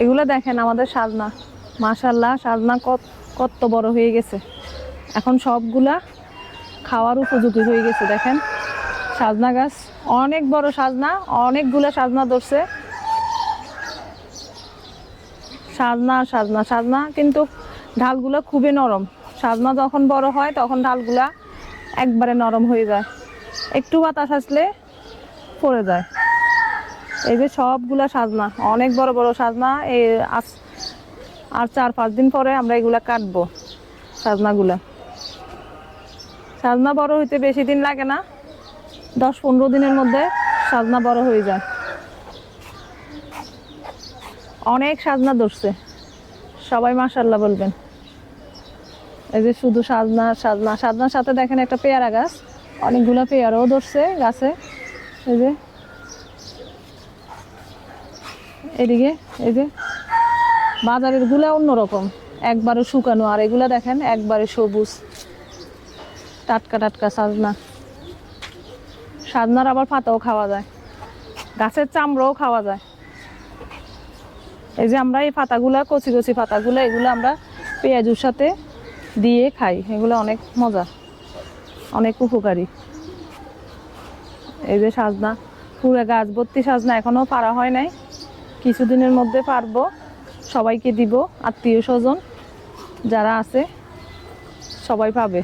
এগুলো দেখেন আমাদের সাজনা, মাশাআল্লাহ সাজনা কত বড় হয়ে গেছে। এখন সবগুলা খাওয়ার উপযোগী হয়ে গেছে। দেখেন সাজনা গাছ অনেক বড়, সাজনা অনেকগুলা সাজনা ধরছে। সাজনা সাজনা সাজনা কিন্তু ঢালগুলো খুবই নরম। সাজনা যখন বড় হয় তখন ঢালগুলা একবারে নরম হয়ে যায়, একটু বাতাস আসলে পড়ে যায়। এই যে সবগুলা সাজনা, অনেক বড় বড় সাজনা। আর 4-5 দিন পরে আমরা এগুলা কাটবো সাজনাগুলা। সাজনা বড় হইতে বেশি দিন লাগে না, 10-15 দিনের মধ্যে সাজনা বড় হয়ে যায়। অনেক সাজনা ধরছে, সবাই মাশাআল্লাহ বলবেন। এই যে শুধু সাজনা সাজনা, সাজনার সাথে দেখেন একটা পেয়ারা গাছ, অনেকগুলো পেয়ারাও ধরছে গাছে। এই যে এদিকে এই যে বাজারের গুলা অন্যরকম, একবারে শুকানো, আর এগুলা দেখেন একবারে সবুজ টাটকা টাটকা সাজনা। সাজনার আবার পাতাও খাওয়া যায়, গাছের চামড়াও খাওয়া যায়। এই যে আমরা এই পাতাগুলা, কচি কচি পাতাগুলো, এগুলো আমরা পেঁয়াজুর সাথে দিয়ে খাই। এগুলো অনেক মজা, অনেক উপকারী। এই যে সাজনা, পুরো গাছ ভর্তি সাজনা, এখনো পারা হয় নাই, কিছুদিনের মধ্যে পারবো, সবাইকে দিব, আত্মীয় স্বজন যারা আছে সবাই পাবে।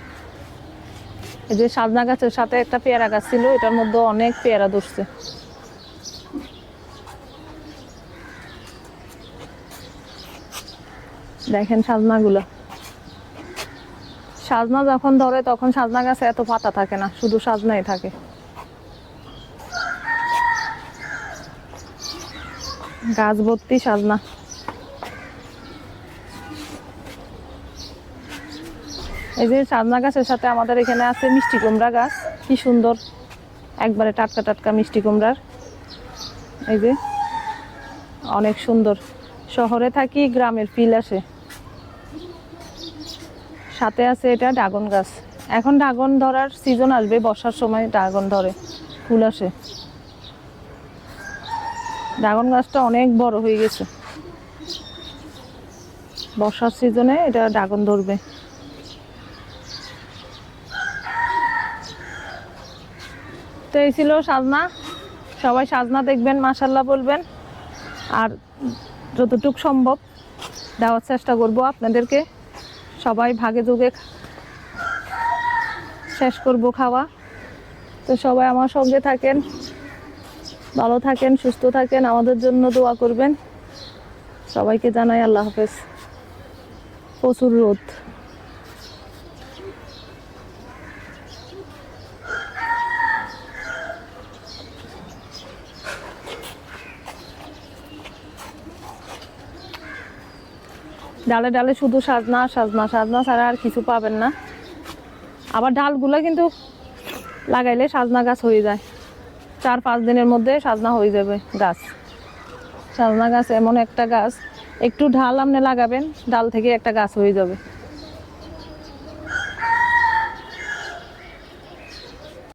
এই যে সাজনা গাছের সাথে একটা পেয়ারা গাছ ছিল, এটার মধ্যে অনেক পেয়ারা ধরছে। দেখেন সাজনাগুলো, সাজনা যখন ধরে তখন সাজনা গাছে এত পাতা থাকে না, শুধু সাজনাই থাকে। গাছ ভর্তি সাজনা। এই যে সাজনা গাছের সাথে আমাদের এখানে আছে মিষ্টি কুমড়া গাছ, কি সুন্দর, একবারে টাটকা টাটকা মিষ্টি কুমড়ার। এই যে অনেক সুন্দর, শহরে থাকি গ্রামের ফিল আসে। সাথে আছে এটা ড্রাগন গাছ, এখন ড্রাগন ধরার সিজন আসবে, বর্ষার সময় ড্রাগন ধরে, ফুল আসে। ড্রাগন গাছটা অনেক বড় হয়ে গেছে, বর্ষার সিজনে এটা ড্রাগন ধরবে। তো এই ছিল সাজনা, সবাই সাজনা দেখবেন, মাশাআল্লাহ বলবেন, আর যতটুক সম্ভব দেওয়ার চেষ্টা করব আপনাদেরকে। সবাই ভাগে যোগে শেষ করব খাওয়া। তো সবাই আমার সঙ্গে থাকেন, ভালো থাকেন, সুস্থ থাকেন, আমাদের জন্য দোয়া করবেন। সবাইকে জানাই আল্লাহ হাফেজ। প্রচুর রোদ। ডালে ডালে শুধু সাজনা সাজনা সাজনা ছাড়া আর কিছু পাবেন না। আবার ডালগুলো কিন্তু লাগাইলে সাজনা গাছ হয়ে যায়, 4-5 দিনের মধ্যে সাজনা হয়ে যাবে গাছ। সাজনা গাছ এমন একটা গাছ, একটু ঢাল আপনি লাগাবেন, ডাল থেকে একটা গাছ হয়ে যাবে।